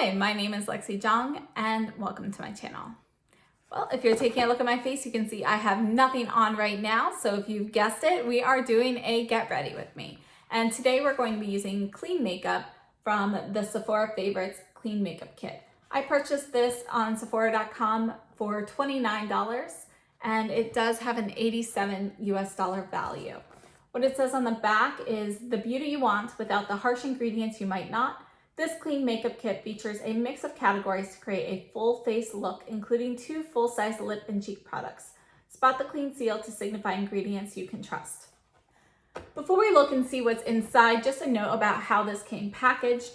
Hi, my name is Lexi Jong and welcome to my channel. Well, if you're taking a look at my face, you can see I have nothing on right now. So if you've guessed it, we are doing a get ready with me. And today we're going to be using clean makeup from the Sephora Favorites Clean Makeup Kit. I purchased this on Sephora.com for $29 and it does have an $87 US value. What it says on the back is the beauty you want without the harsh ingredients you might not. This clean makeup kit features a mix of categories to create a full face look, including 2 full-size lip and cheek products. Spot the clean seal to signify ingredients you can trust. Before we look and see what's inside, just a note about how this came packaged.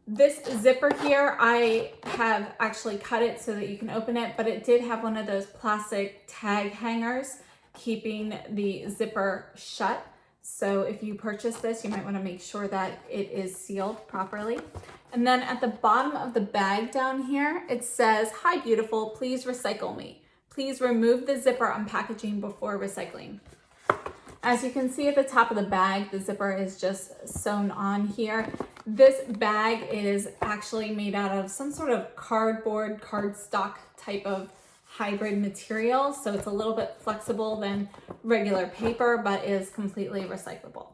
This zipper here, I have actually cut it so that you can open it, but it did have one of those plastic tag hangers keeping the zipper shut. So if you purchase this, you might want to make sure that it is sealed properly. And then at the bottom of the bag down here, it says, "Hi beautiful, please recycle me. Please remove the zipper on packaging before recycling." As you can see at the top of the bag, the zipper is just sewn on here. This bag is actually made out of some sort of cardboard, cardstock type of hybrid material, so it's a little bit flexible than regular paper, but is completely recyclable.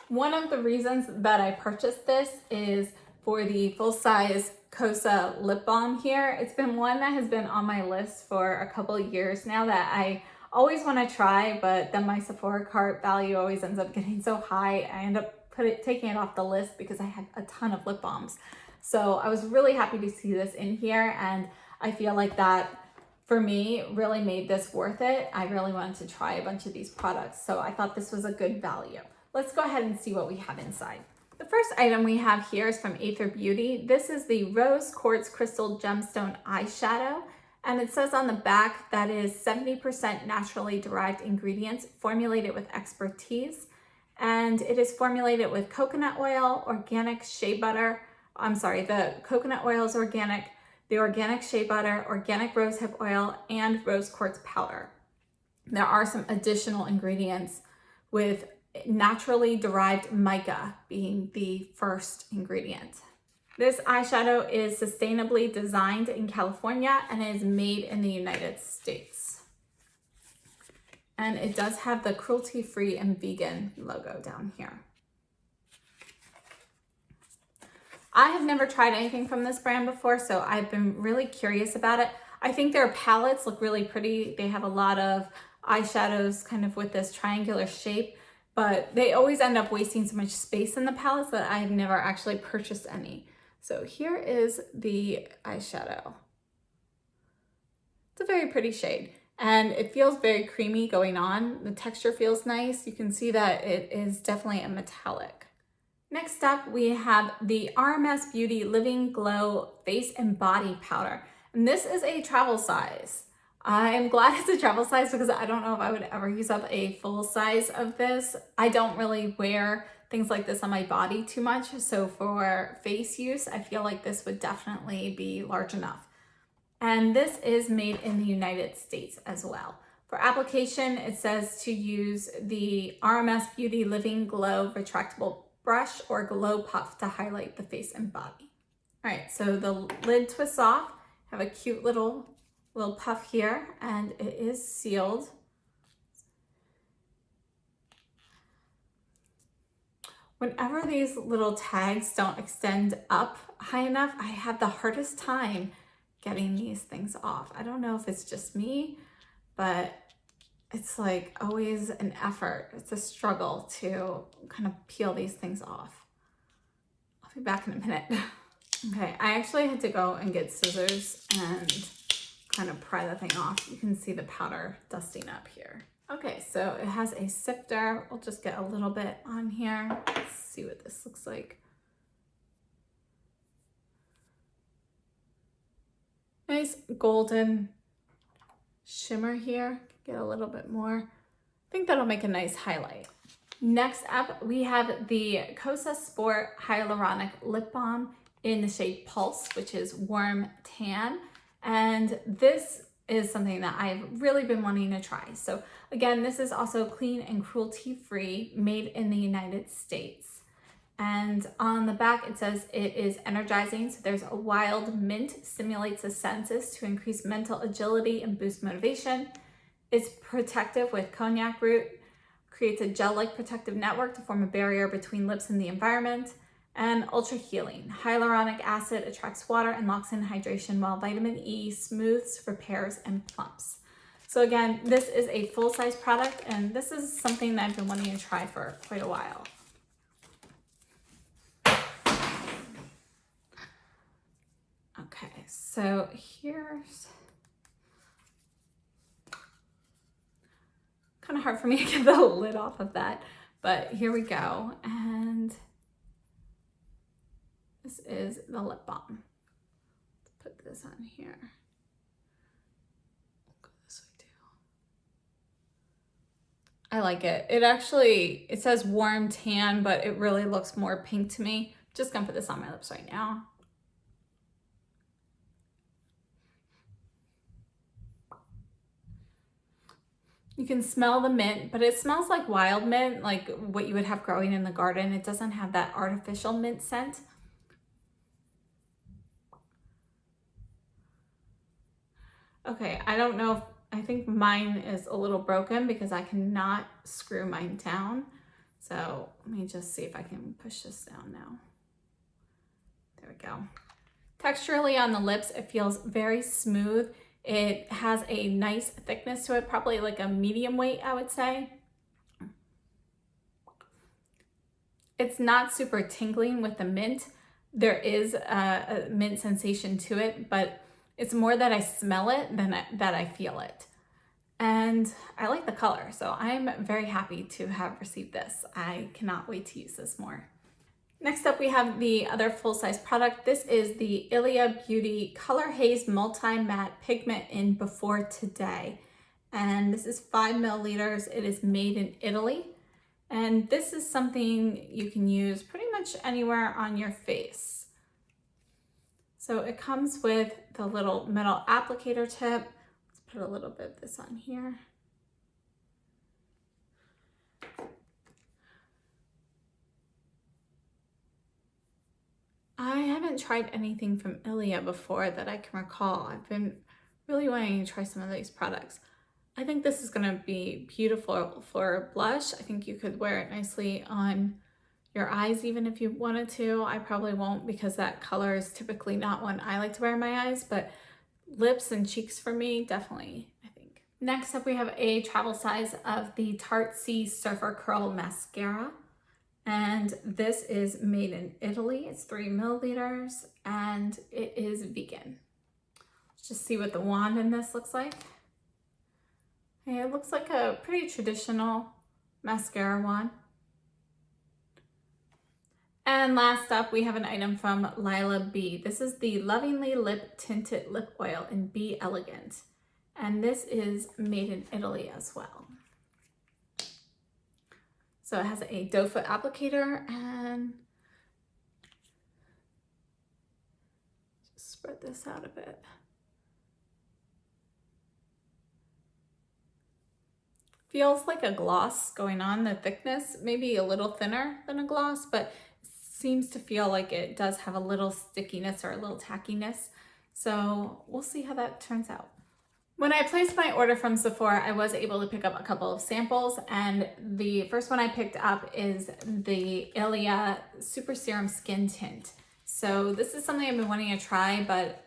One of the reasons that I purchased this is for the full-size Cosa lip balm here. It's been one that has been on my list for a couple of years now that I always want to try, but then my Sephora cart value always ends up getting so high, I end up taking it off the list because I had a ton of lip balms. So I was really happy to see this in here, and I feel like that for me really made this worth it. I really wanted to try a bunch of these products, so I thought this was a good value. Let's go ahead and see what we have inside. The first item we have here is from Aether Beauty. This is the Rose Quartz Crystal Gemstone Eyeshadow, and it says on the back that is 70% naturally derived ingredients formulated with expertise, and it is formulated with coconut oil, organic shea butter. The coconut oil is organic, the organic shea butter, organic rosehip oil, and rose quartz powder. There are some additional ingredients with naturally derived mica being the first ingredient. This eyeshadow is sustainably designed in California and is made in the United States. And it does have the cruelty-free and vegan logo down here. I have never tried anything from this brand before, so I've been really curious about it. I think their palettes look really pretty. They have a lot of eyeshadows kind of with this triangular shape, but they always end up wasting so much space in the palettes that I have never actually purchased any. So here is the eyeshadow. It's a very pretty shade, and it feels very creamy going on. The texture feels nice. You can see that it is definitely a metallic. Next up, we have the RMS Beauty Living Glow Face and Body Powder. And this is a travel size. I'm glad it's a travel size because I don't know if I would ever use up a full size of this. I don't really wear things like this on my body too much. So for face use, I feel like this would definitely be large enough. And this is made in the United States as well. For application, it says to use the RMS Beauty Living Glow Retractable Brush or Glow Puff to highlight the face and body. All right, so the lid twists off, have a cute little puff here, and it is sealed. Whenever these little tags don't extend up high enough, I have the hardest time getting these things off. I don't know if it's just me, but it's like always an effort. It's a struggle to kind of peel these things off. I'll be back in a minute. Okay, I actually had to go and get scissors and kind of pry the thing off. You can see the powder dusting up here. Okay, so it has a sifter. We'll just get a little bit on here. Let's see what this looks like. Nice golden shimmer here. Get a little bit more. I think that'll make a nice highlight. Next up, we have the Cosa Sport Hyaluronic Lip Balm in the shade Pulse, which is warm tan. And this is something that I've really been wanting to try. So again, this is also clean and cruelty-free, made in the United States. And on the back, it says it is energizing. So there's a wild mint, stimulates the senses to increase mental agility and boost motivation. It's protective with cognac root, creates a gel-like protective network to form a barrier between lips and the environment. And ultra healing. Hyaluronic acid attracts water and locks in hydration, while vitamin E smooths, repairs, and plumps. So again, this is a full-size product, and this is something that I've been wanting to try for quite a while. Okay, so here's kind of hard for me to get the lid off of that, but here we go. And this is the lip balm. Let's put this on here. Go this way too. I like it. It says warm tan, but it really looks more pink to me. Just gonna put this on my lips right now. You can smell the mint, but it smells like wild mint, like what you would have growing in the garden. It doesn't have that artificial mint scent. Okay, I don't know if, I think mine is a little broken because I cannot screw mine down. So let me just see if I can push this down now. There we go. Texturally on the lips, it feels very smooth. It has a nice thickness to it, probably like a medium weight, I would say. It's not super tingling with the mint. There is a mint sensation to it, but it's more that I smell it than that I feel it. And I like the color, so I'm very happy to have received this. I cannot wait to use this more. Next up, we have the other full-size product. This is the Ilia Beauty Color Haze Multi-Matte Pigment in Before Today. And this is 5 milliliters. It is made in Italy. And this is something you can use pretty much anywhere on your face. So it comes with the little metal applicator tip. Let's put a little bit of this on here. I haven't tried anything from Ilia before that I can recall. I've been really wanting to try some of these products. I think this is going to be beautiful for blush. I think you could wear it nicely on your eyes even if you wanted to. I probably won't because that color is typically not one I like to wear in my eyes, but lips and cheeks for me, definitely, I think. Next up, we have a travel size of the Tarte C Surfer Curl Mascara. And this is made in Italy. It's 3 milliliters and it is vegan. Let's just see what the wand in this looks like. Okay, it looks like a pretty traditional mascara wand. And last up, we have an item from Lilah B. This is the Lovingly Lip Tinted Lip Oil in Be Elegant. And this is made in Italy as well. So it has a doe foot applicator and just spread this out a bit. Feels like a gloss going on, the thickness, maybe a little thinner than a gloss, but seems to feel like it does have a little stickiness or a little tackiness. So we'll see how that turns out. When I placed my order from Sephora, I was able to pick up a couple of samples, and the first one I picked up is the Ilia Super Serum Skin Tint. So this is something I've been wanting to try, but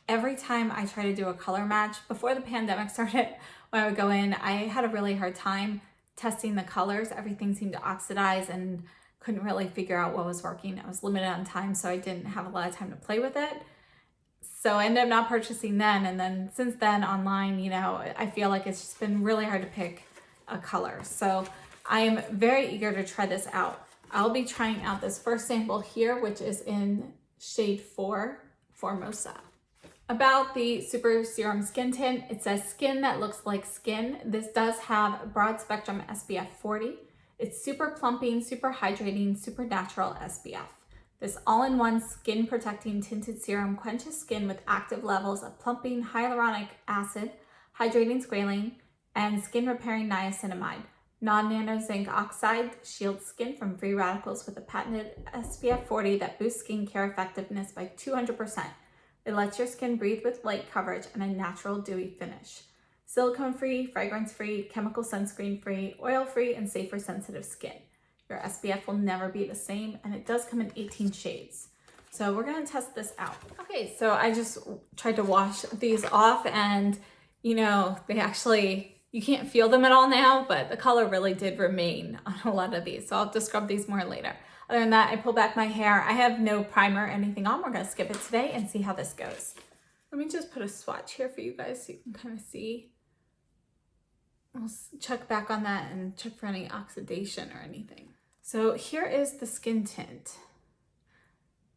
every time I try to do a color match, before the pandemic started, when I would go in, I had a really hard time testing the colors. Everything seemed to oxidize and couldn't really figure out what was working. I was limited on time, so I didn't have a lot of time to play with it. So I ended up not purchasing then, and then since then online, you know, I feel like it's just been really hard to pick a color. So I am very eager to try this out. I'll be trying out this first sample here, which is in shade 4, Formosa. About the Super Serum Skin Tint, it says skin that looks like skin. This does have broad spectrum SPF 40. It's super plumping, super hydrating, super natural SPF. This all-in-one skin protecting tinted serum quenches skin with active levels of plumping hyaluronic acid, hydrating squalane, and skin repairing niacinamide. non-nano zinc oxide shields skin from free radicals with a patented SPF 40 that boosts skincare effectiveness by 200%. It lets your skin breathe with light coverage and a natural dewy finish. Silicone-free, fragrance-free, chemical sunscreen-free, oil-free, and safe for sensitive skin. Your SPF will never be the same, and it does come in 18 shades. So we're gonna test this out. Okay, so I just tried to wash these off, and you know, they actually, you can't feel them at all now, but the color really did remain on a lot of these. So I'll have to scrub these more later. Other than that, I pull back my hair. I have no primer or anything on. We're gonna skip it today and see how this goes. Let me just put a swatch here for you guys so you can kind of see. I'll check back on that and check for any oxidation or anything. So here is the skin tint.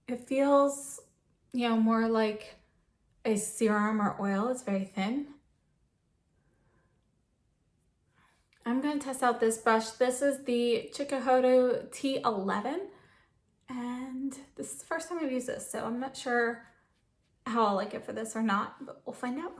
It feels, you know, more like a serum or oil. It's very thin. I'm going to test out this brush. This is the Chikuhodo T11, and this is the first time I've used this, so I'm not sure how I'll like it for this or not, but we'll find out.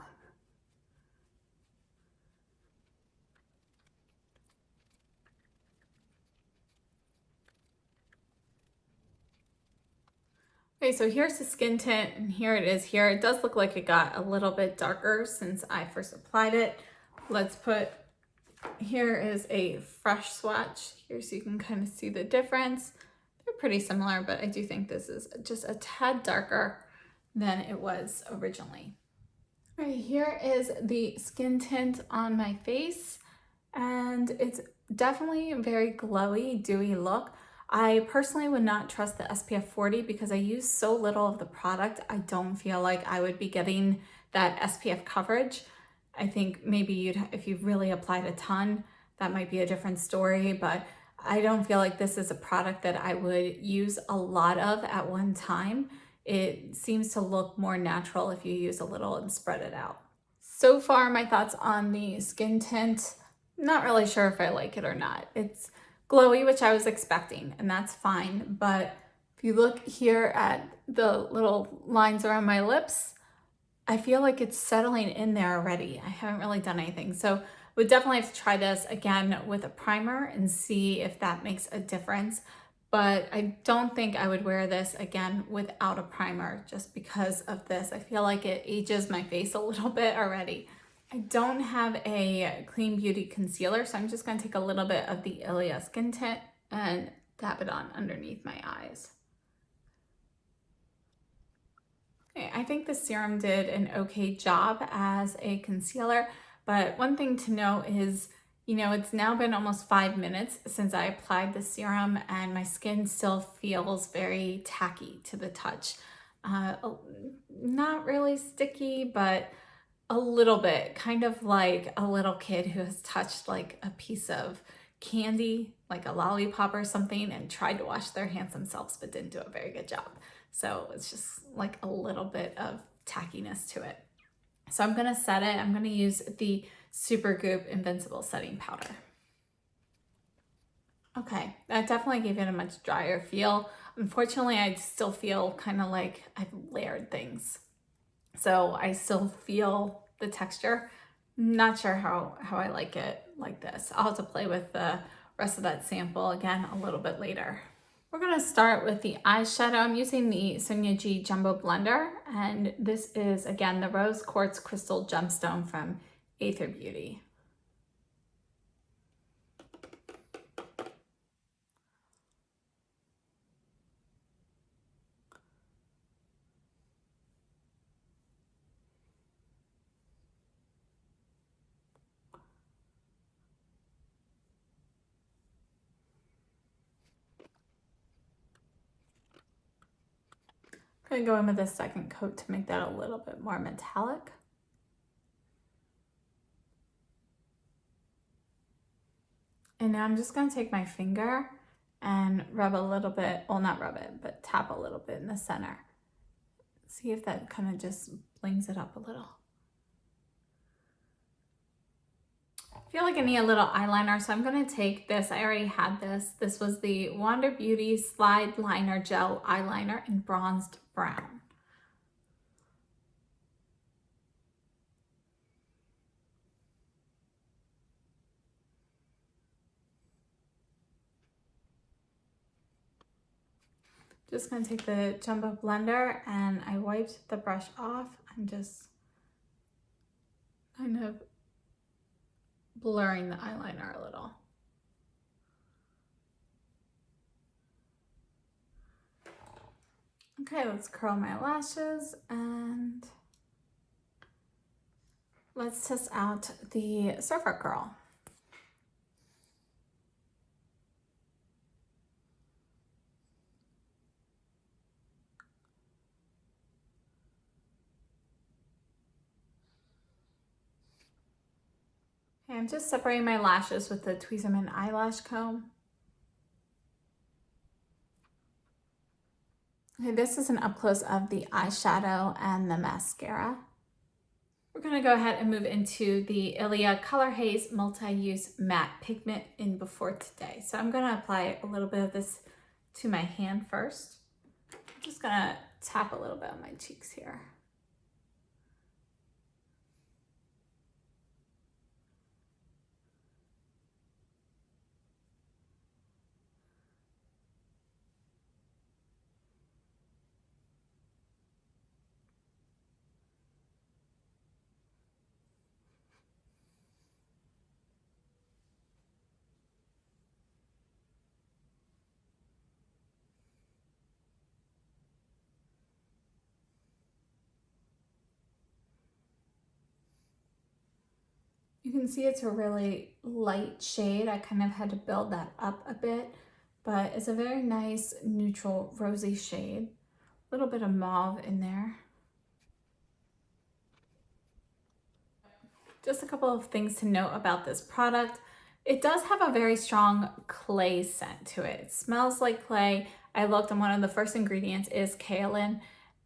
Okay, so here's the skin tint, and here it is here. It does look like it got a little bit darker since I first applied it. Let's put, here is a fresh swatch here so you can kind of see the difference. They're pretty similar, but I do think this is just a tad darker than it was originally. All right, here is the skin tint on my face, and it's definitely a very glowy, dewy look. I personally would not trust the SPF 40 because I use so little of the product. I don't feel like I would be getting that SPF coverage. I think maybe if you really applied a ton, that might be a different story, but I don't feel like this is a product that I would use a lot of at one time. It seems to look more natural if you use a little and spread it out. So far, my thoughts on the skin tint, not really sure if I like it or not. It's glowy, which I was expecting, and that's fine. But if you look here at the little lines around my lips, I feel like it's settling in there already. I haven't really done anything. So we'd definitely have to try this again with a primer and see if that makes a difference. But I don't think I would wear this again without a primer just because of this. I feel like it ages my face a little bit already. I don't have a Clean Beauty concealer, so I'm just going to take a little bit of the Ilia skin tint and tap it on underneath my eyes. Okay, I think the serum did an okay job as a concealer, but one thing to note is, you know, it's now been almost 5 minutes since I applied the serum and my skin still feels very tacky to the touch. Not really sticky, but a little bit, kind of like a little kid who has touched like a piece of candy, like a lollipop or something, and tried to wash their hands themselves but didn't do a very good job. So it's just like a little bit of tackiness to it. So I'm gonna set it. I'm gonna use the Supergoop Invincible Setting Powder. Okay, that definitely gave it a much drier feel. Unfortunately, I still feel kind of like I've layered things. So I still feel the texture. Not sure how I like it like this. I'll have to play with the rest of that sample again a little bit later. We're gonna start with the eyeshadow. I'm using the Sonia G Jumbo Blender, and this is, again, the Rose Quartz Crystal Gemstone from Aether Beauty. I'm gonna go in with a second coat to make that a little bit more metallic. And now I'm just gonna take my finger and rub a little bit, well, not rub it, but tap a little bit in the center. See if that kind of just blings it up a little. I feel like I need a little eyeliner, so I'm gonna take this. I already had this. This was the Wander Beauty Slide Liner Gel Eyeliner in Bronzed Brown. Just gonna take the jumbo blender and I wiped the brush off. I'm just kind of blurring the eyeliner a little. Okay, let's curl my lashes and let's test out the surfer curl. Okay, I'm just separating my lashes with the Tweezerman eyelash comb. Okay, this is an up close of the eyeshadow and the mascara. We're gonna go ahead and move into the Ilia Color Haze Multi-Use Matte Pigment in Before Today. So I'm gonna apply a little bit of this to my hand first. I'm just gonna tap a little bit on my cheeks here. You can see it's a really light shade. I kind of had to build that up a bit, but it's a very nice neutral rosy shade. A little bit of mauve in there. Just a couple of things to note about this product. It does have a very strong clay scent to it. It smells like clay. I looked and one of the first ingredients is kaolin,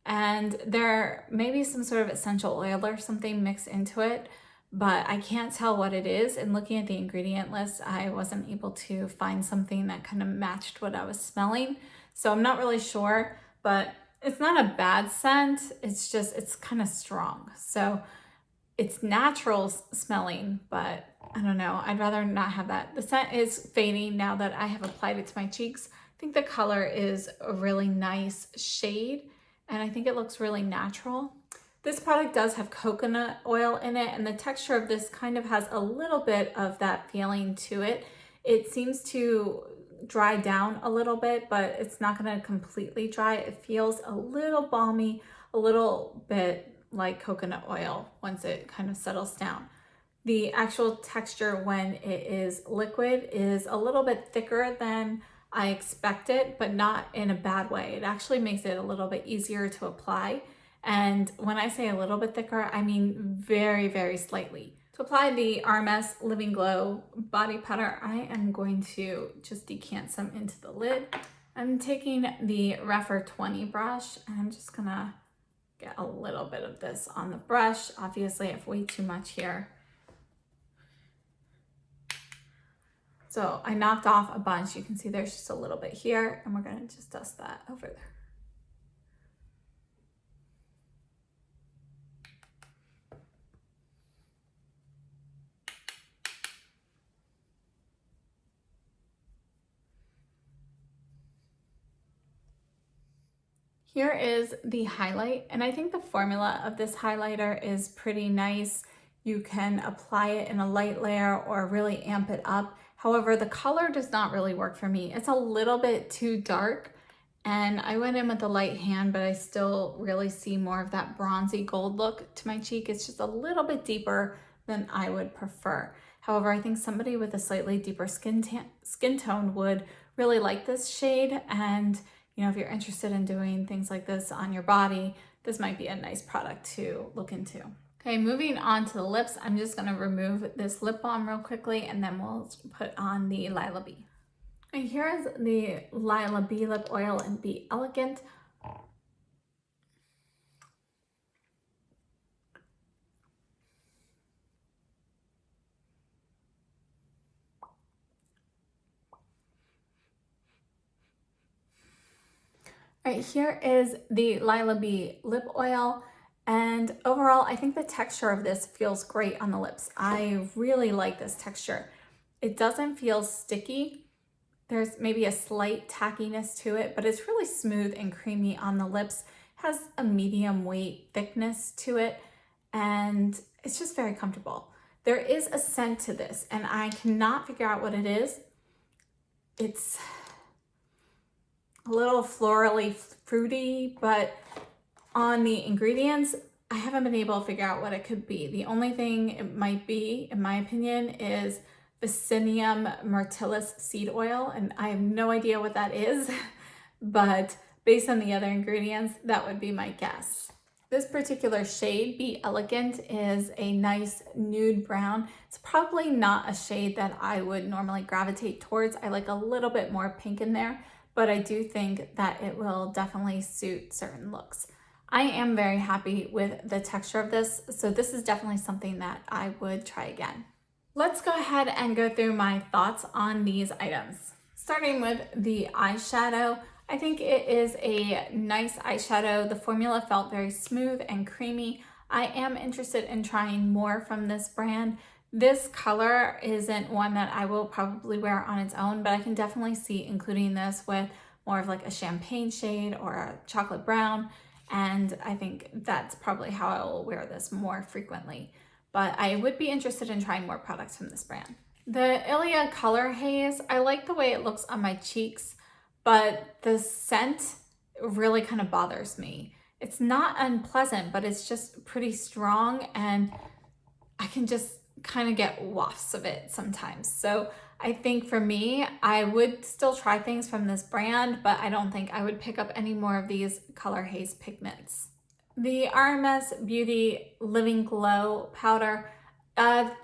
and there may be some sort of essential oil or something mixed into it, but I can't tell what it is. And looking at the ingredient list, I wasn't able to find something that kind of matched what I was smelling. So I'm not really sure, but it's not a bad scent. It's just, it's kind of strong. So it's natural smelling, but I don't know. I'd rather not have that. The scent is fading now that I have applied it to my cheeks. I think the color is a really nice shade, and I think it looks really natural. This product does have coconut oil in it, and the texture of this kind of has a little bit of that feeling to it. It seems to dry down a little bit, but it's not going to completely dry. It feels a little balmy, a little bit like coconut oil once it kind of settles down. The actual texture when it is liquid is a little bit thicker than I expected, but not in a bad way. It actually makes it a little bit easier to apply. And when I say a little bit thicker, I mean very, very slightly. To apply the RMS Living Glow body powder, I am going to just decant some into the lid. I'm taking the Refer 20 brush and I'm just gonna get a little bit of this on the brush. Obviously, I have way too much here. So I knocked off a bunch. You can see there's just a little bit here, and we're gonna just dust that over there. Here is the highlight, and I think the formula of this highlighter is pretty nice. You can apply it in a light layer or really amp it up. However, the color does not really work for me. It's a little bit too dark, and I went in with a light hand, but I still really see more of that bronzy gold look to my cheek. It's just a little bit deeper than I would prefer. However, I think somebody with a slightly deeper skin tone would really like this shade, and you know, if you're interested in doing things like this on your body, this might be a nice product to look into. Okay, moving on to the lips, I'm just gonna remove this lip balm real quickly and then we'll put on the Lilah B. And here is the Lilah B lip oil and Be Elegant. All right, here is the Lilah B lip oil. And overall, I think the texture of this feels great on the lips. I really like this texture. It doesn't feel sticky. there's maybe a slight tackiness to it, but it's really smooth and creamy on the lips. It has a medium weight thickness to it, and it's just very comfortable. There is a scent to this, and I cannot figure out what it is. It's a little florally fruity, but on the ingredients, I haven't been able to figure out what it could be. The only thing it might be, in my opinion, is Vaccinium myrtillus seed oil, and I have no idea what that is, but based on the other ingredients, that would be my guess. This particular shade, Be Elegant, is a nice nude brown. It's probably not a shade that I would normally gravitate towards. I like a little bit more pink in there, but I do think that it will definitely suit certain looks. I am very happy with the texture of this, so this is definitely something that I would try again. Let's go ahead and go through my thoughts on these items. Starting with the eyeshadow, I think it is a nice eyeshadow. The formula felt very smooth and creamy. I am interested in trying more from this brand. This color isn't one that I will probably wear on its own, but I can definitely see including this with more of like a champagne shade or a chocolate brown. And I think that's probably how I will wear this more frequently. But I would be interested in trying more products from this brand. The Ilia Color Haze, I like the way it looks on my cheeks, but the scent really kind of bothers me. It's not unpleasant, but it's just pretty strong, and I can just kind of get wafts of it sometimes. So I think for me, I would still try things from this brand, but I don't think I would pick up any more of these Color Haze pigments. The RMS Beauty Living Glow powder,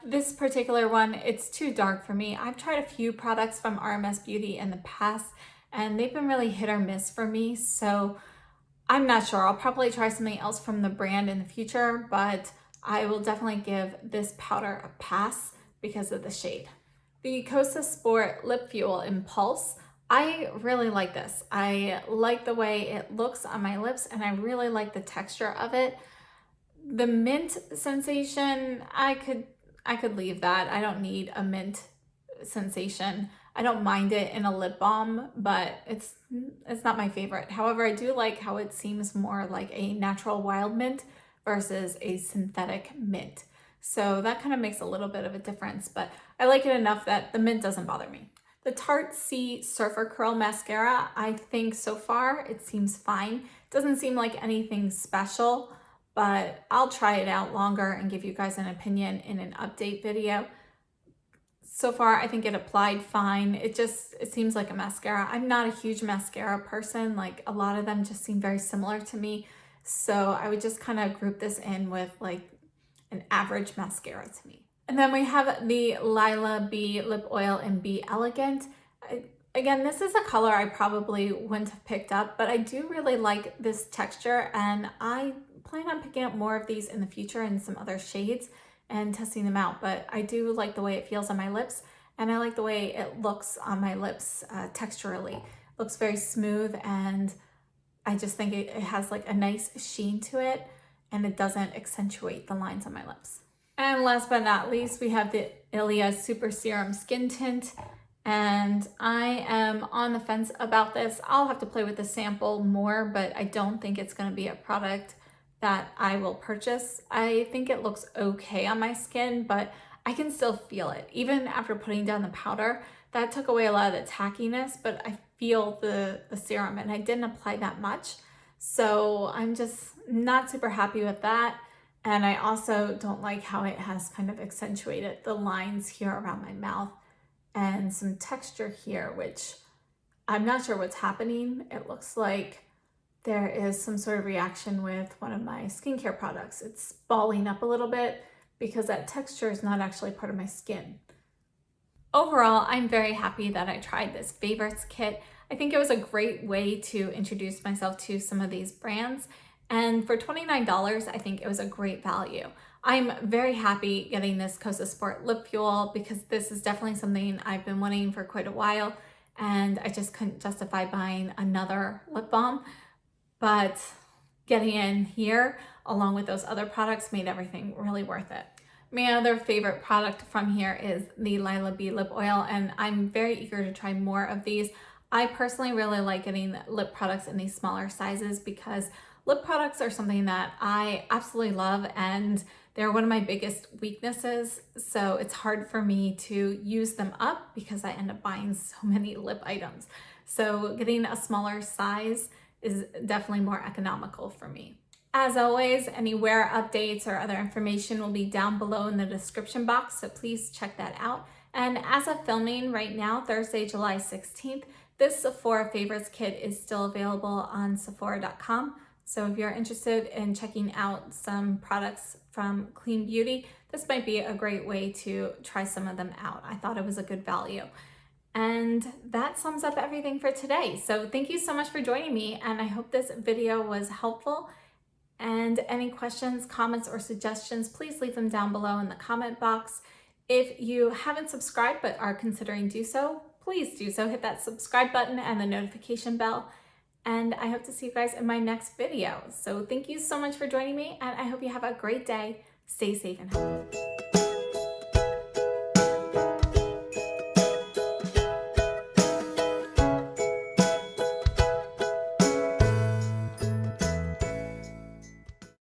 this particular one, it's too dark for me. I've tried a few products from RMS Beauty in the past, and they've been really hit or miss for me, so I'm not sure. I'll probably try something else from the brand in the future, but I will definitely give this powder a pass because of the shade. The Kosas Sport Lip Fuel Impulse, I really like this. I like the way it looks on my lips, and I really like the texture of it. The mint sensation, I could leave that. I don't need a mint sensation. I don't mind it in a lip balm, but it's not my favorite. However, I do like how it seems more like a natural wild mint versus a synthetic mint. So that kind of makes a little bit of a difference, but I like it enough that the mint doesn't bother me. The Tarte C Surfer Curl Mascara, I think so far it seems fine. It doesn't seem like anything special, but I'll try it out longer and give you guys an opinion in an update video. So far, I think it applied fine. It seems like a mascara. I'm not a huge mascara person. Like, a lot of them just seem very similar to me. So I would just kind of group this in with like an average mascara to me. And then we have the Lilah B Lip Oil in Be Elegant. Again, this is a color I probably wouldn't have picked up, but I do really like this texture, and I plan on picking up more of these in the future in some other shades and testing them out. But I do like the way it feels on my lips, and I like the way it looks on my lips texturally. It looks very smooth, and I just think it has like a nice sheen to it, and it doesn't accentuate the lines on my lips. And last but not least, we have the Ilia Super Serum Skin Tint, and I am on the fence about this. I'll have to play with the sample more, but I don't think it's going to be a product that I will purchase. I think it looks okay on my skin, but I can still feel it. Even after putting down the powder, that took away a lot of the tackiness, but I feel the serum, and I didn't apply that much. So I'm just not super happy with that. And I also don't like how it has kind of accentuated the lines here around my mouth and some texture here, which I'm not sure what's happening. It looks like there is some sort of reaction with one of my skincare products. It's balling up a little bit because that texture is not actually part of my skin. Overall, I'm very happy that I tried this favorites kit. I think it was a great way to introduce myself to some of these brands. And for $29, I think it was a great value. I'm very happy getting this Kosas Sport Lip Fuel because this is definitely something I've been wanting for quite a while, and I just couldn't justify buying another lip balm. But getting in here along with those other products made everything really worth it. My other favorite product from here is the Lilah B lip oil, and I'm very eager to try more of these. I personally really like getting lip products in these smaller sizes because lip products are something that I absolutely love, and they're one of my biggest weaknesses. So it's hard for me to use them up because I end up buying so many lip items. So getting a smaller size is definitely more economical for me. As always, any wear updates or other information will be down below in the description box, so please check that out. And as of filming right now, Thursday, July 16th, this Sephora Favorites Kit is still available on Sephora.com. So if you're interested in checking out some products from Clean Beauty, this might be a great way to try some of them out. I thought it was a good value. And that sums up everything for today. So thank you so much for joining me, and I hope this video was helpful. And any questions, comments, or suggestions, please leave them down below in the comment box. If you haven't subscribed but are considering do so, please do so. Hit that subscribe button and the notification bell. And I hope to see you guys in my next video. So thank you so much for joining me, and I hope you have a great day. Stay safe and healthy.